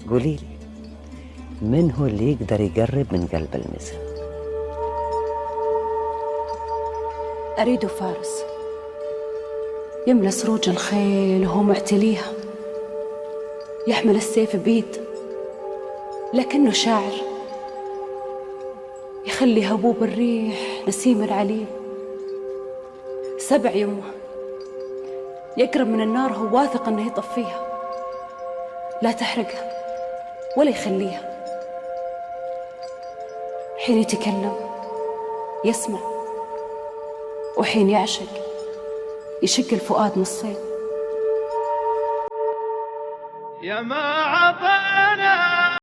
قوليلي، من هو اللي يقدر يقرب من قلب النساء؟ أريد فارس يملى سروج الخيل وهو معتليها، يحمل السيف بيد لكنه شاعر، يخلي هبوب الريح نسيم العليل. 7 يمه يقرب من النار هو واثق أنه يطفيها، لا تحرقها ولا يخليها. حين يتكلم يسمع، وحين يعشق يشق الفؤاد نصين. يا ما عطانا